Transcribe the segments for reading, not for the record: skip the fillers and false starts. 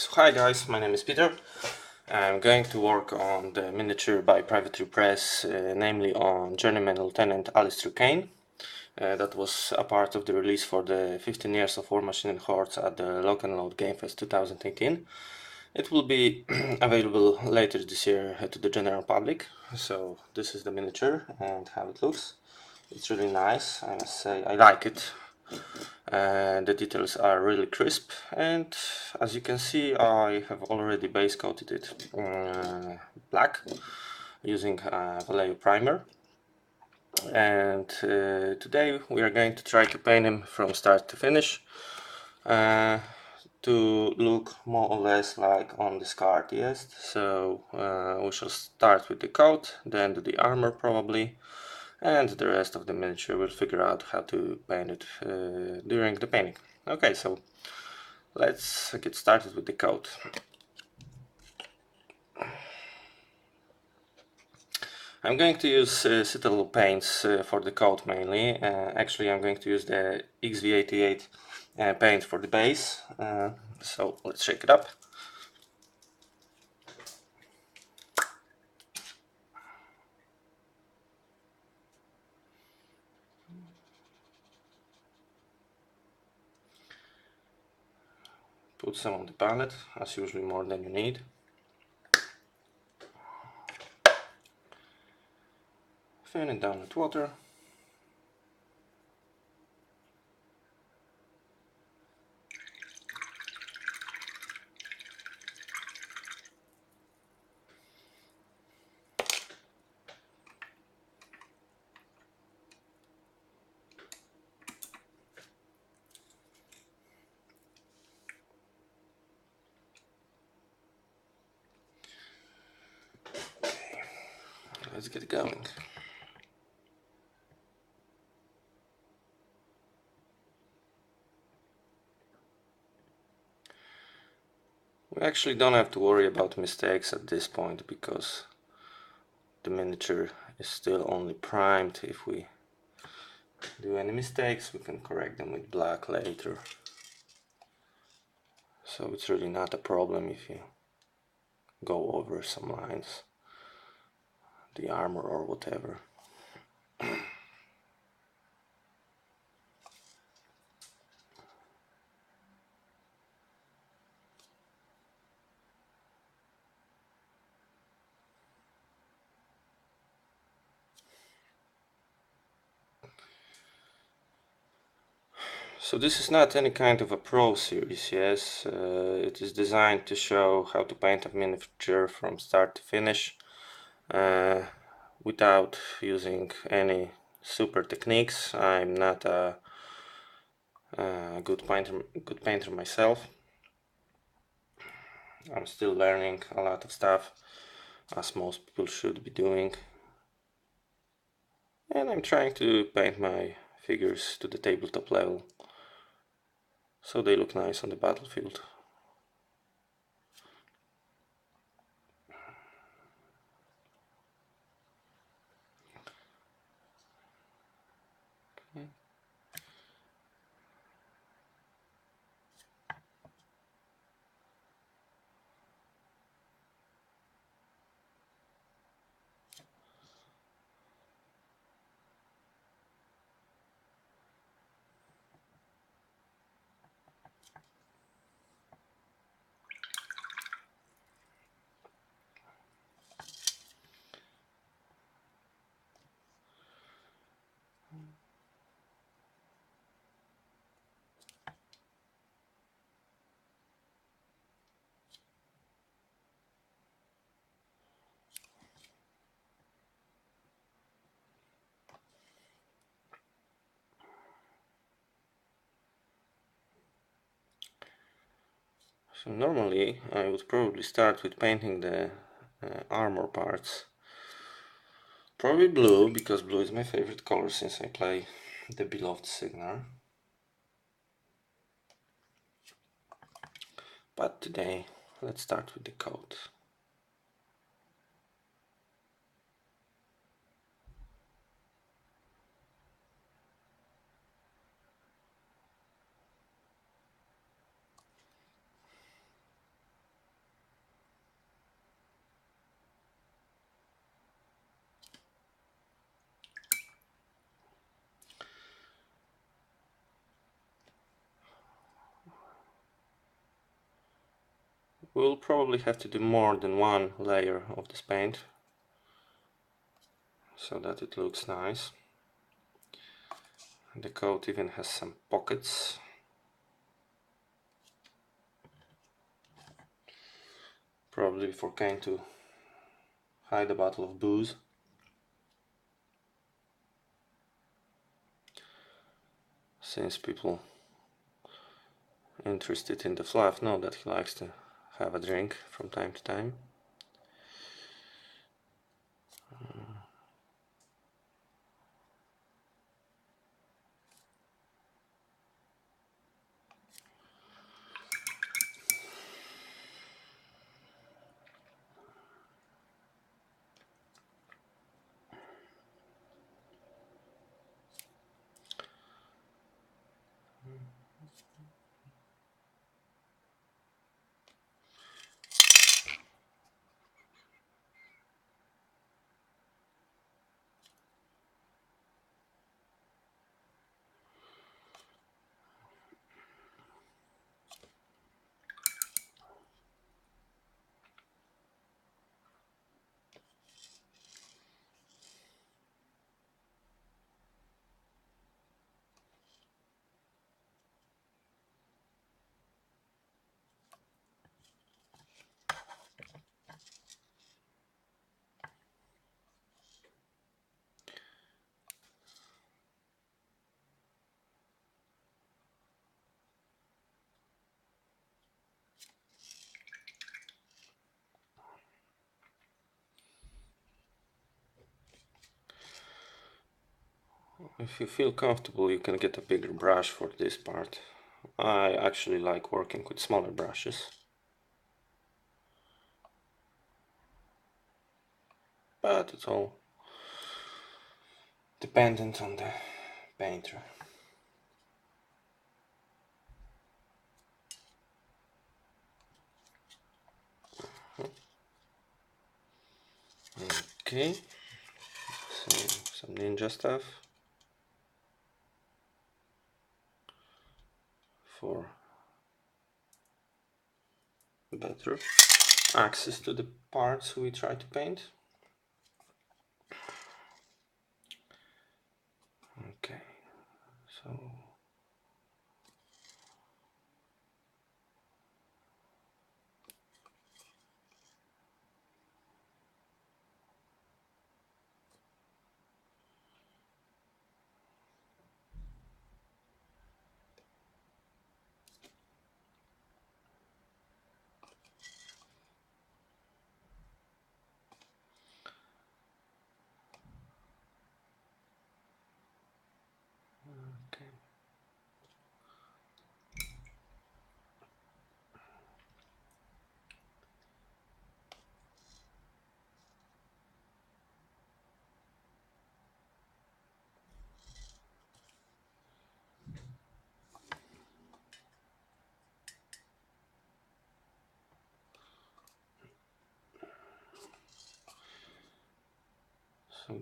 So hi guys, my name is Peter. I'm going to work on the miniature by Private Press, namely on Journeyman Lieutenant Alistair Caine. That was a part of the release for the 15 years of Warmachine Hordes at the Lock and Load Game Fest 2018. It will be available later this year to the general public. So this is the miniature and how it looks. It's really nice, I must say, I like it. The details are really crisp, and as you can see I have already base coated it black using a Vallejo primer, and today we are going to try to paint him from start to finish to look more or less like on this card. Yes, so we shall start with the coat, then do the armor probably, and the rest of the miniature we'll figure out how to paint it during the painting. Okay, so let's get started with the coat. I'm going to use Citadel paints for the coat mainly. Actually, I'm going to use the XV88 paint for the base. So let's shake it up. Put some on the palette, as usually more than you need. Fill it down with water. Okay, let's get going. We actually don't have to worry about mistakes at this point because the miniature is still only primed. If we do any mistakes we can correct them with black later. So it's really not a problem if you go over some lines, the armor or whatever. So this is not any kind of a pro series, yes. It is designed to show how to paint a miniature from start to finish without using any super techniques. I'm not a good painter myself. I'm still learning a lot of stuff, as most people should be doing. And I'm trying to paint my figures to the tabletop level, so they look nice on the battlefield. Okay. So normally I would probably start with painting the armor parts. Probably blue, because blue is my favorite color since I play the beloved Signar. But today let's start with the coat. We'll probably have to do more than one layer of this paint so that it looks nice. The coat even has some pockets. Probably for Caine to hide a bottle of booze. Since people interested in the fluff know that he likes to have a drink from time to time. If you feel comfortable, you can get a bigger brush for this part. I actually like working with smaller brushes. But it's all dependent on the painter. Okay, so some ninja stuff for better access to the parts we try to paint. Okay, so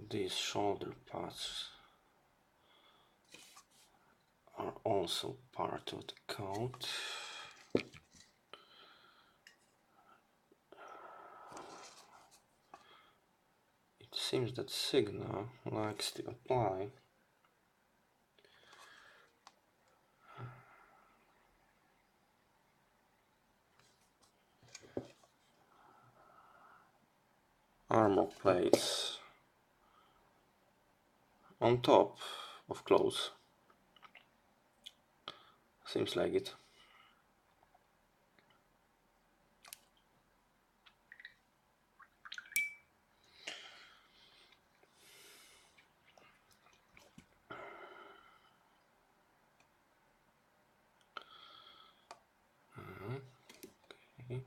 these shoulder parts are also part of the coat. It seems that Signa likes to apply armor plates on top of clothes. Seems like it. Okay.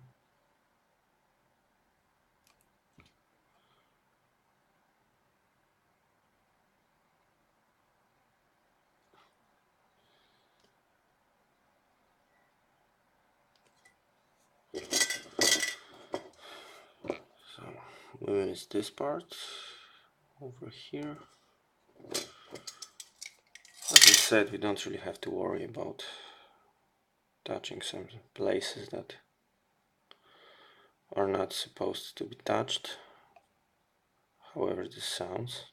So where is this part? Over here. As I said, we don't really have to worry about touching some places that are not supposed to be touched, however this sounds.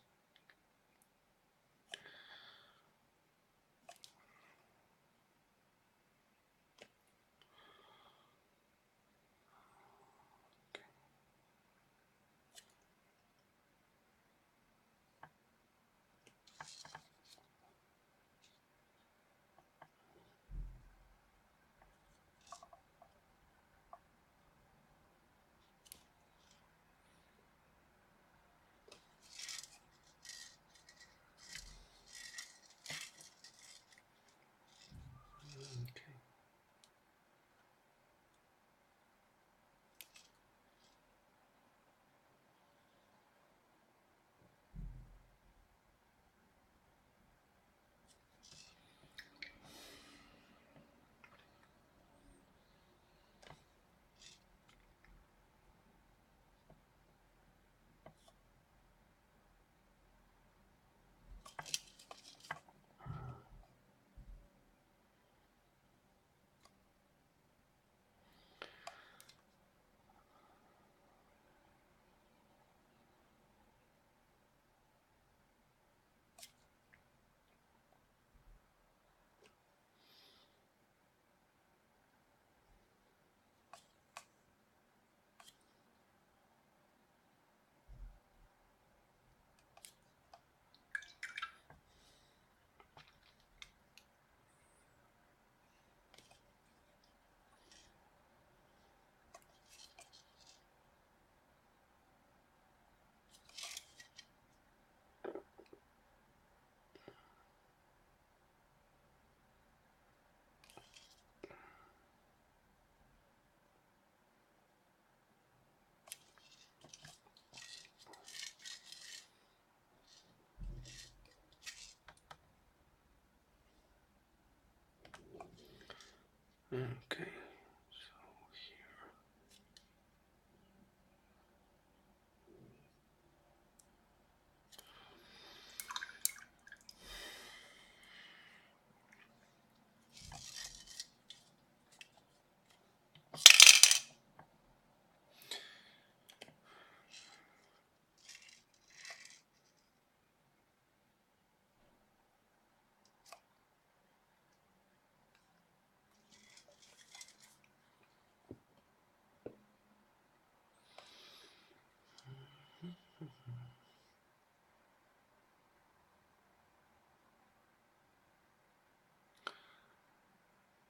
Okay,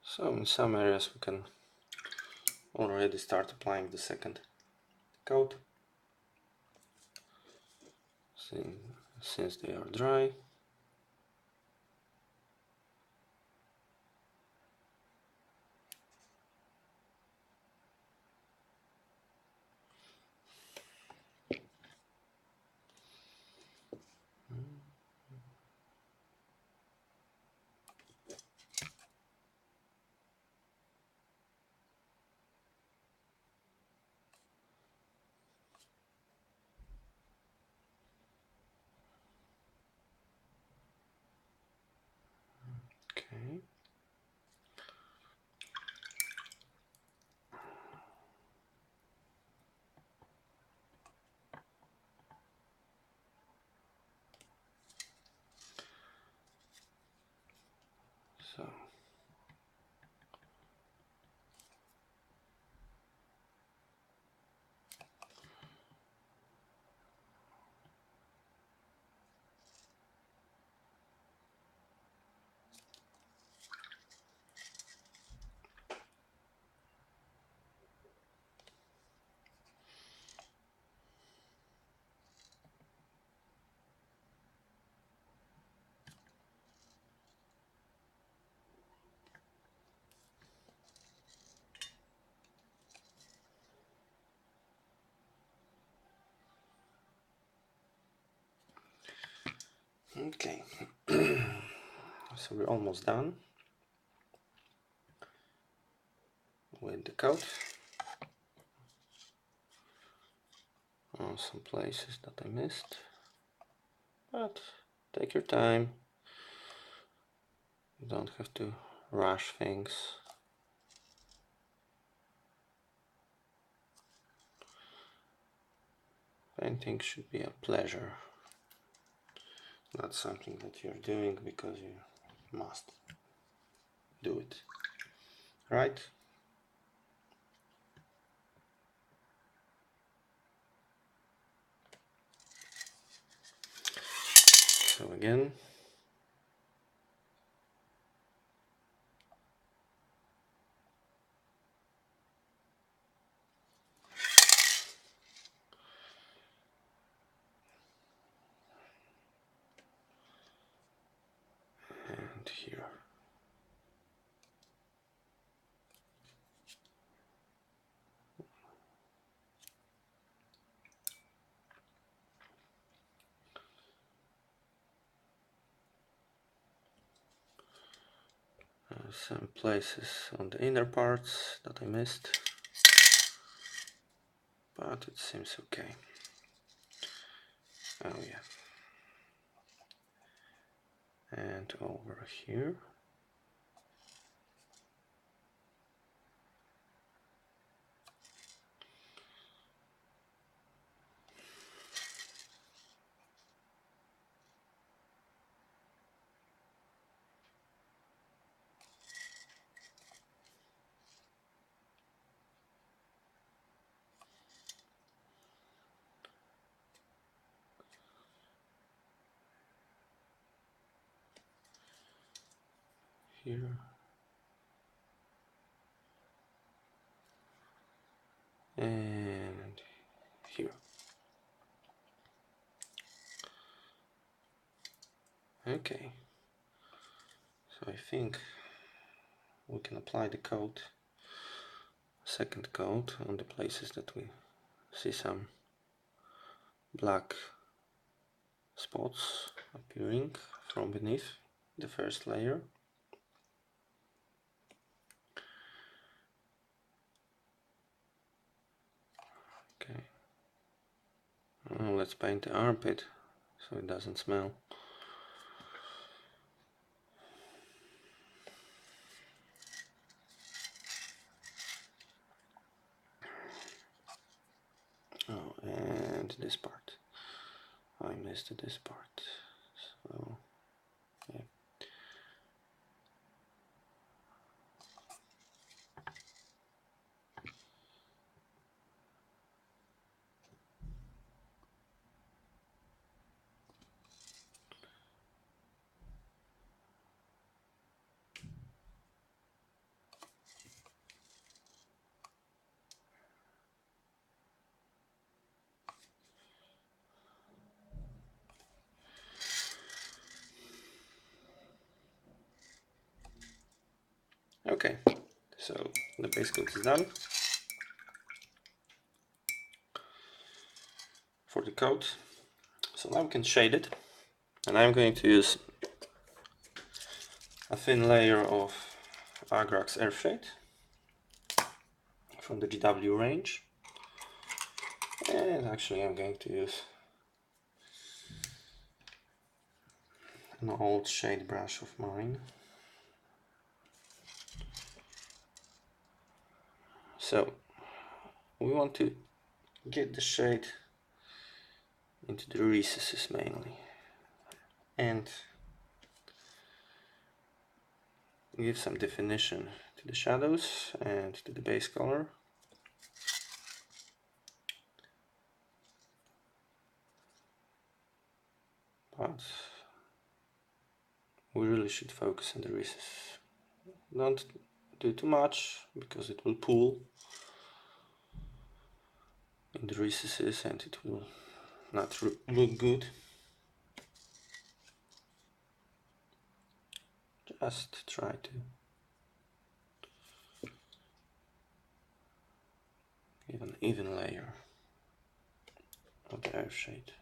so in some areas we can already start applying the second coat since they are dry. Okay. So okay, so we're almost done with the coat. Some places that I missed, but take your time, you don't have to rush things. Painting should be a pleasure, not something that you're doing because you must do it, right? So again, and here. Some places on the inner parts that I missed, but it seems okay. Oh yeah. And over here. Here. And here. Okay. So I think we can apply the coat, second coat, on the places that we see some black spots appearing from beneath the first layer. Okay. Now let's paint the armpit so it doesn't smell. Oh, and this part. I missed this part. So, yeah. Okay, so the base coat is done. For the coat, so now we can shade it, and I'm going to use a thin layer of Agrax Earthshade from the GW range, and actually I'm going to use an old shade brush of mine. So we want to get the shade into the recesses mainly, and give some definition to the shadows and to the base color. But we really should focus on the recesses. Don't do too much because it will pool in the recesses and it will not look good. Just try to give an even layer of the Earthshade.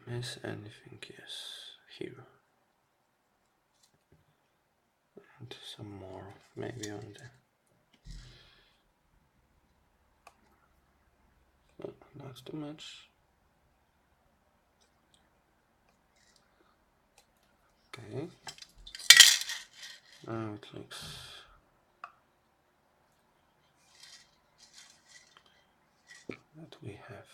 miss anything? Yes, here. And some more, maybe on the... No, not too much. Okay. Now it looks... that we have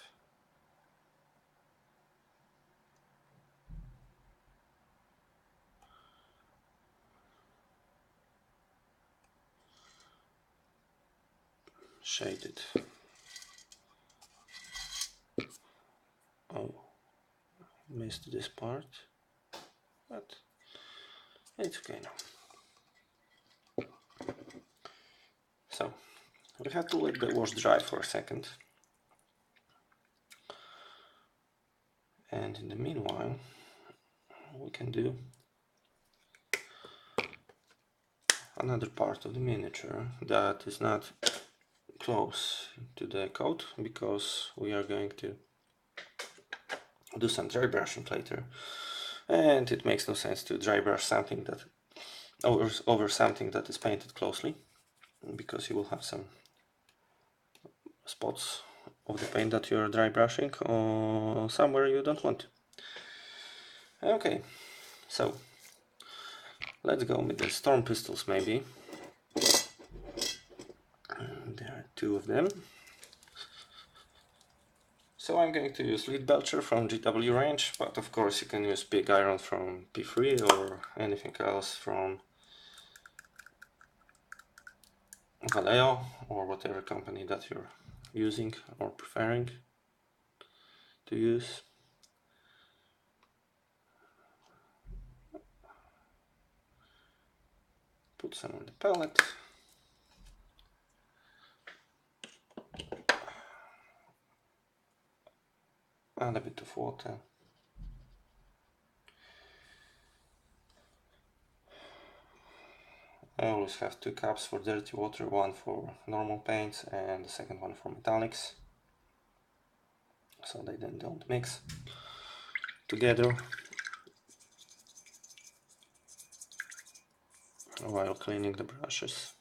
shaded. Oh, missed this part, but it's okay now. So we have to let the wash dry for a second, and in the meanwhile we can do another part of the miniature that is not close to the coat, because we are going to do some dry brushing later, and it makes no sense to dry brush something that over something that is painted closely, because you will have some spots of the paint that you are dry brushing or somewhere you don't want to. Okay, so let's go with the storm pistols maybe. There are two of them. So I'm going to use Leadbelcher from GW range, but of course you can use Big Iron from P3 or anything else from Vallejo, or whatever company that you're using or preferring to use. Put some on the palette. Add a bit of water. I always have 2 cups for dirty water, one for normal paints and the second one for metallics, so they then don't mix together while cleaning the brushes.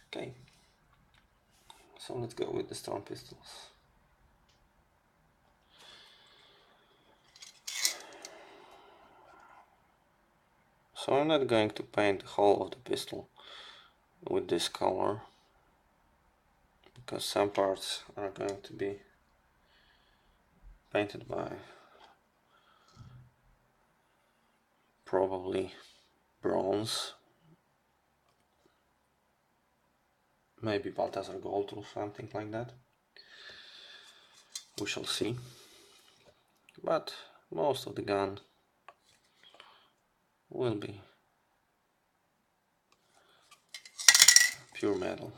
Okay, so let's go with the storm pistols. So I'm not going to paint the whole of the pistol with this color, because some parts are going to be painted by probably bronze, maybe Balthazar gold or something like that. We shall see. But most of the gun will be pure metal.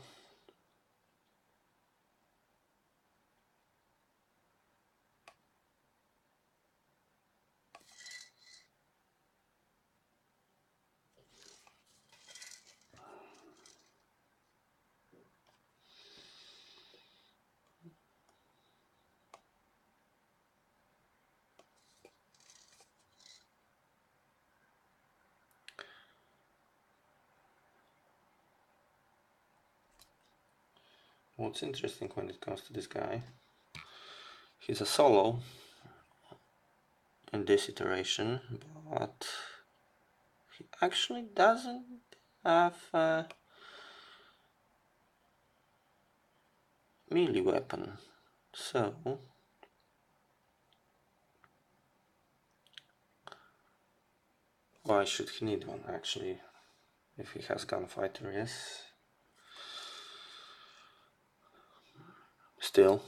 What's interesting when it comes to this guy, he's a solo in this iteration, but he actually doesn't have a melee weapon, so why should he need one actually, if he has gunfighter? Yes. Still,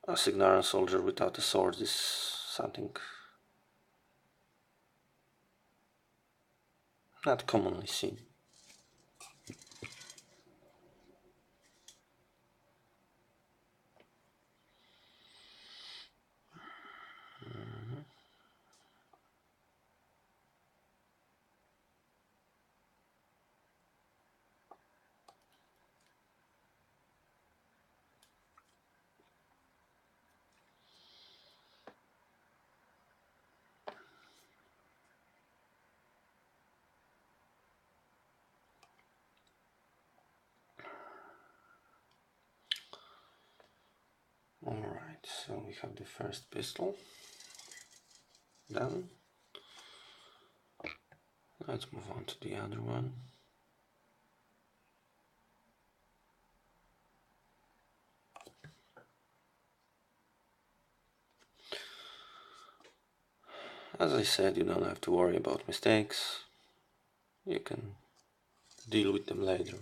a Signaran soldier without a sword is something not commonly seen. Alright, so we have the first pistol done. Let's move on to the other one. As I said, you don't have to worry about mistakes. You can deal with them later.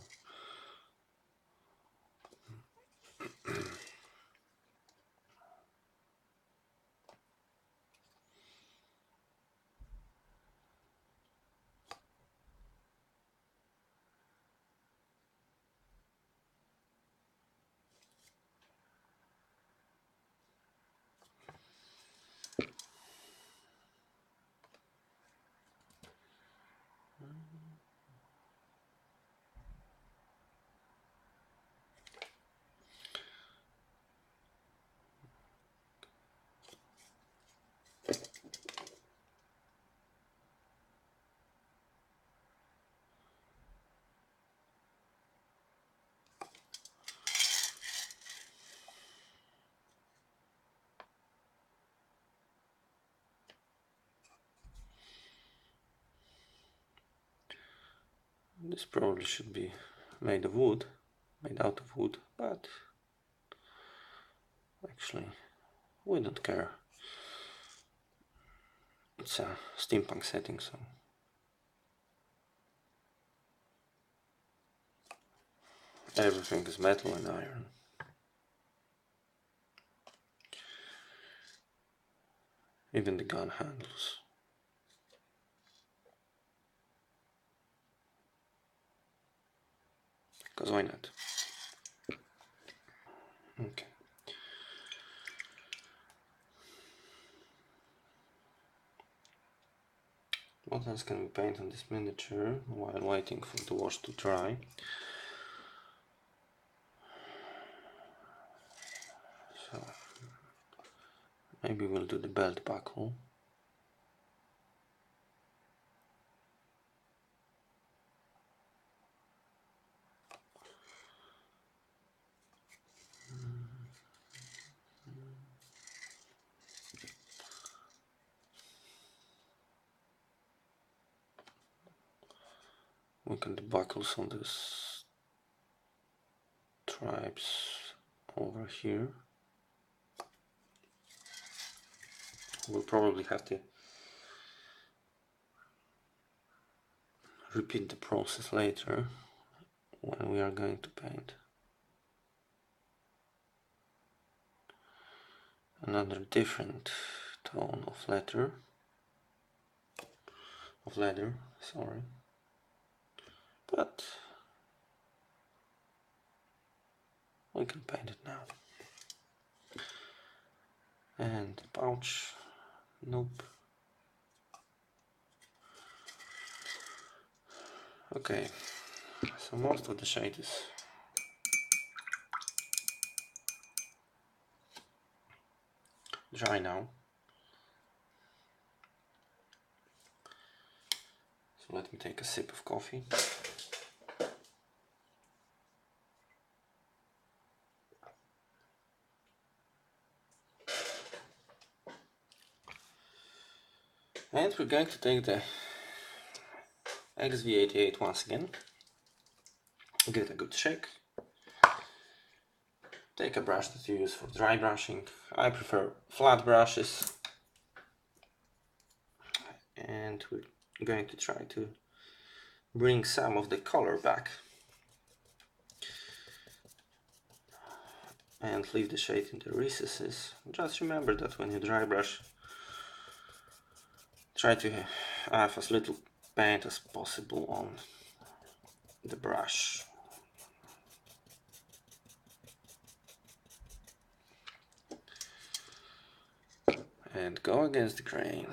This probably should be made of wood, made out of wood, but actually we don't care. It's a steampunk setting, so everything is metal and iron. Even the gun handles. Because why not? Okay. What else can we paint on this miniature while waiting for the wash to dry? So maybe we'll do the belt buckle. Look at the buckles on these stripes over here. We'll probably have to repeat the process later when we are going to paint another different tone of leather, sorry. But we can paint it now. And the pouch, nope. Okay, so most of the shade is dry now. So let me take a sip of coffee. And we're going to take the XV88 once again, give it a good shake. Take a brush that you use for dry brushing. I prefer flat brushes. And we're going to try to bring some of the color back. And leave the shade in the recesses. Just remember that when you dry brush, try to have as little paint as possible on the brush. And go against the grain.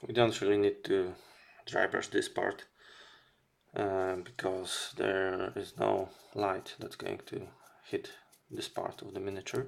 We don't really need to dry brush this part because there is no light that's going to hit this part of the miniature.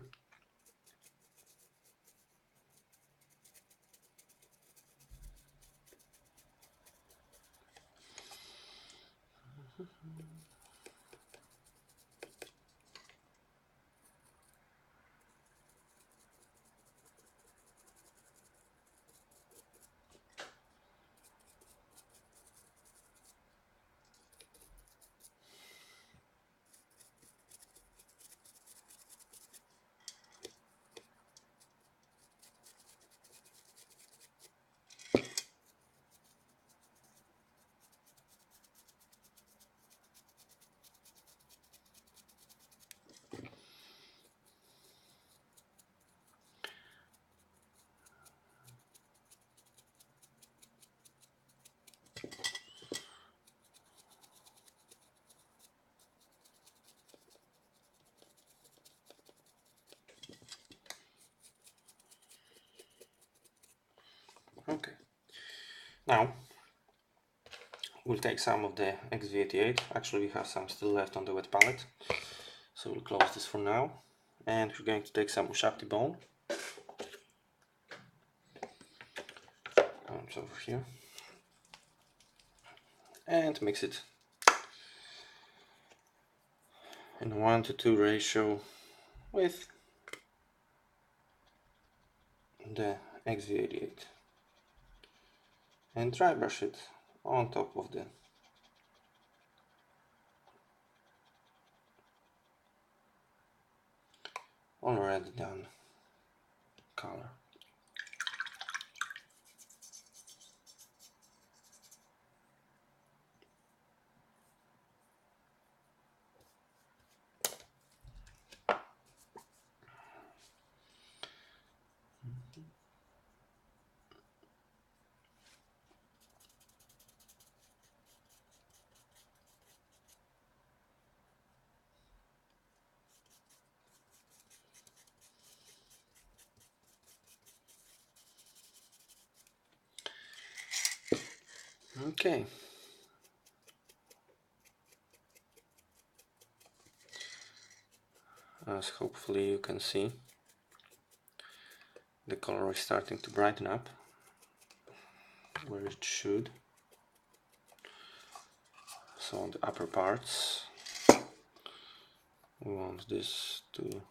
Okay, now we'll take some of the XV88. Actually, we have some still left on the wet palette, so we'll close this for now. And we're going to take some Ushabti Bone. It's over here. And mix it in a 1:2 ratio with the XV88. And dry brush it on top of the already done color. Okay. As hopefully you can see, the color is starting to brighten up where it should. So on the upper parts we want this to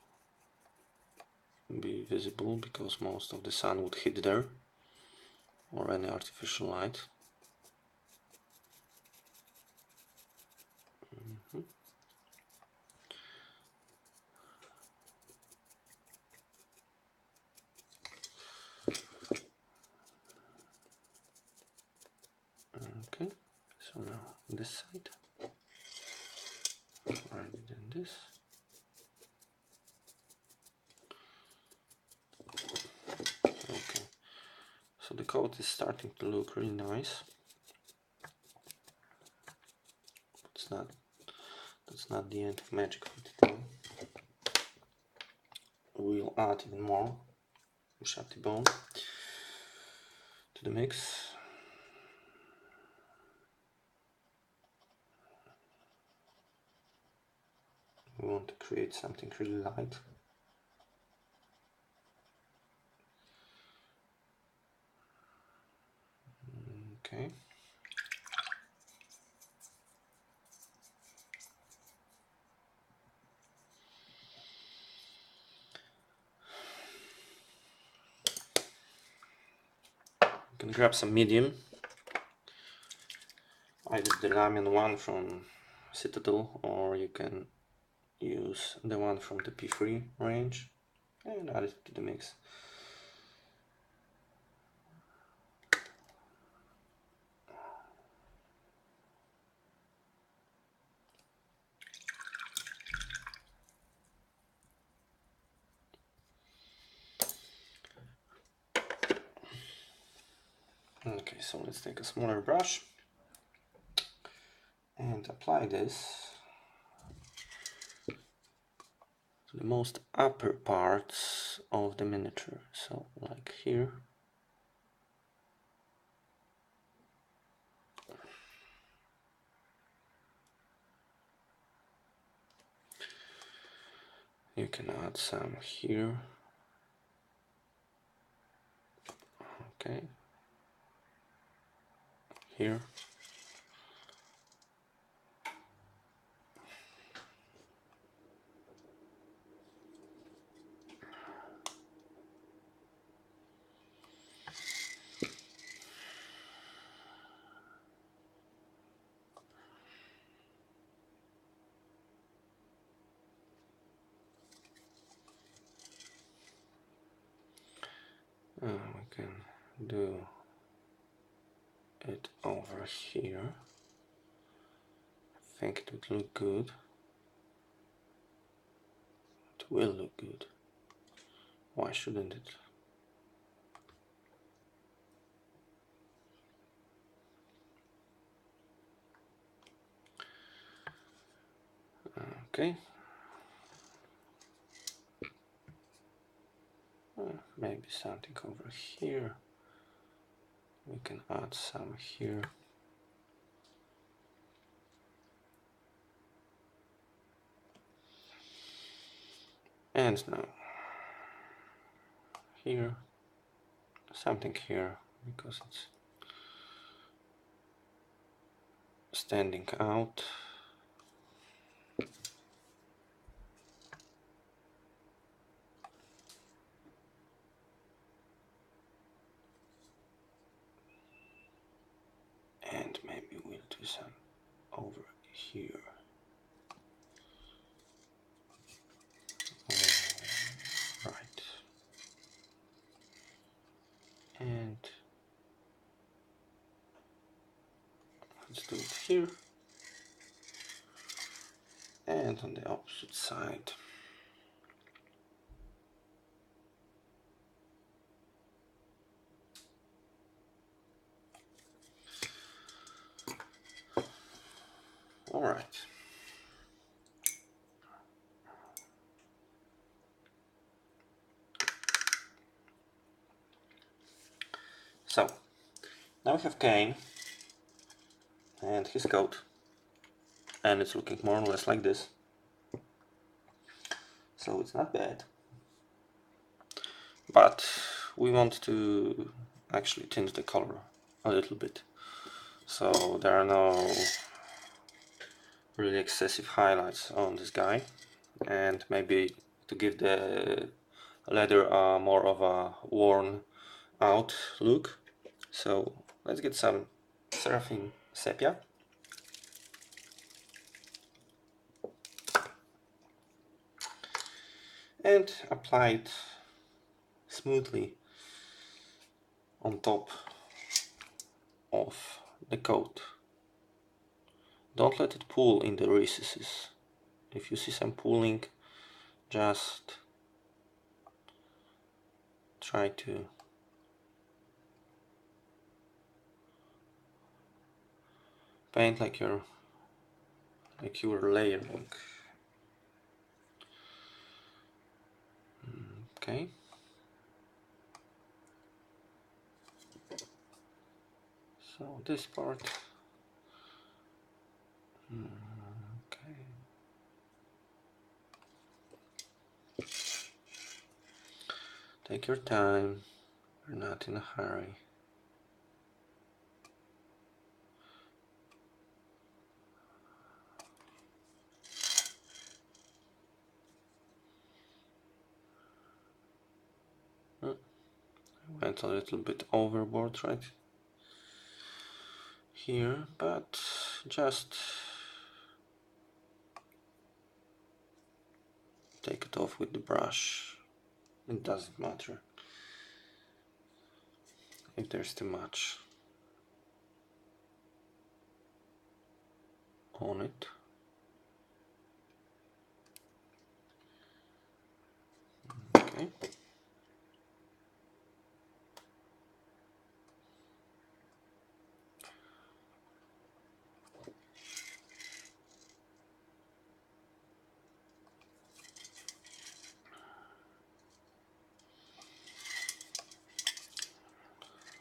be visible because most of the sun would hit there, or any artificial light. Okay, so now this side, already done this. Okay, so the coat is starting to look really nice. That's not the end of magic for today. We'll add even more Ushabti Bone to the mix. We want to create something really light. Okay. You can grab some medium, either the Ramen one from Citadel, or you can use the one from the P3 range and add it to the mix. Okay, so let's take a smaller brush and apply this to the most upper parts of the miniature. So like here, You can add some here. Okay. Here. We can do it over here. I think it would look good. It will look good. Why shouldn't it? Okay. Maybe something over here. We can add some here. And now here, something here, because it's standing out. And maybe we'll do some over here. Right. And let's do it here. And on the opposite side. All right. So now we have Caine and his coat, and it's looking more or less like this. So it's not bad, but we want to actually tint the color a little bit. So there are no really excessive highlights on this guy, and maybe to give the leather more of a worn out look. So let's get some Seraphim Sepia. And apply it smoothly on top of the coat. Don't let it pull in the recesses. If you see some pulling, just try to paint like you were layering. Okay. So this part. Okay. Take your time. You're not in a hurry. Went a little bit overboard right here, but just take it off with the brush. It doesn't matter if there's too much on it. Okay.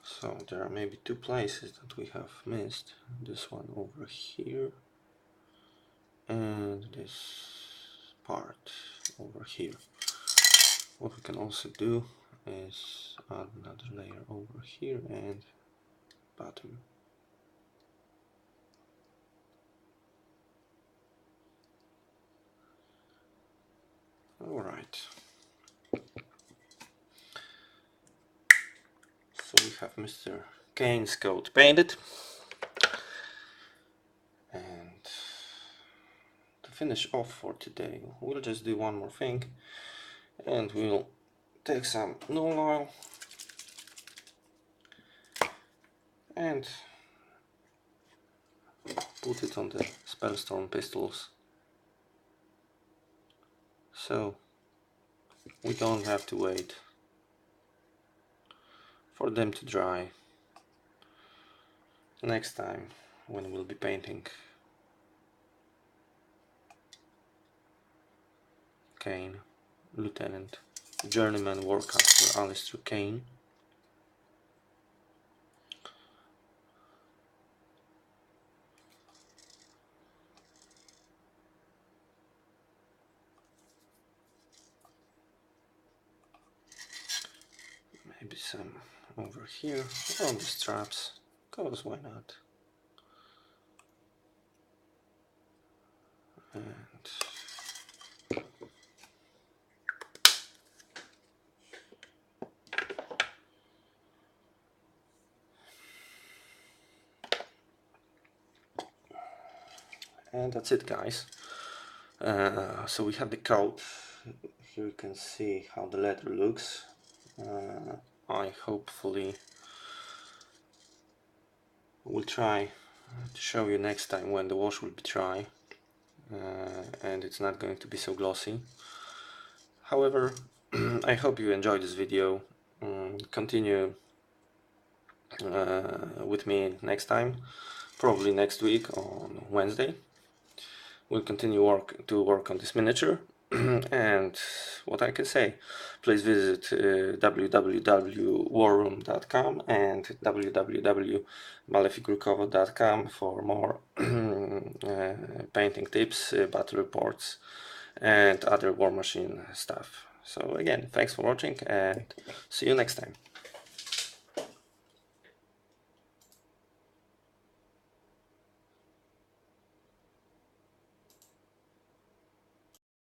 So there are maybe two places that we have missed. This one over here and this part over here. What we can also do is add another layer over here and bottom. Alright. So we have Mr. Caine's coat painted. And to finish off for today, we'll just do one more thing. And we'll take some Nuln Oil and put it on the Spellstorm pistols, so we don't have to wait for them to dry next time when we'll be painting Caine, Lieutenant, Journeyman, Warcaster, Alistair Caine. Maybe some over here on the straps, cause why not? And that's it, guys. So we have the coat. Here you can see how the leather looks. I hopefully will try to show you next time when the wash will be dry and it's not going to be so glossy. However, I hope you enjoyed this video. Continue with me next time, probably next week on Wednesday. We'll continue to work on this miniature. And what I can say, please visit www.warroom.pl and www.maleficgurkovo.com for more painting tips, battle reports and other Warmachine stuff. So again, thanks for watching and see you next time.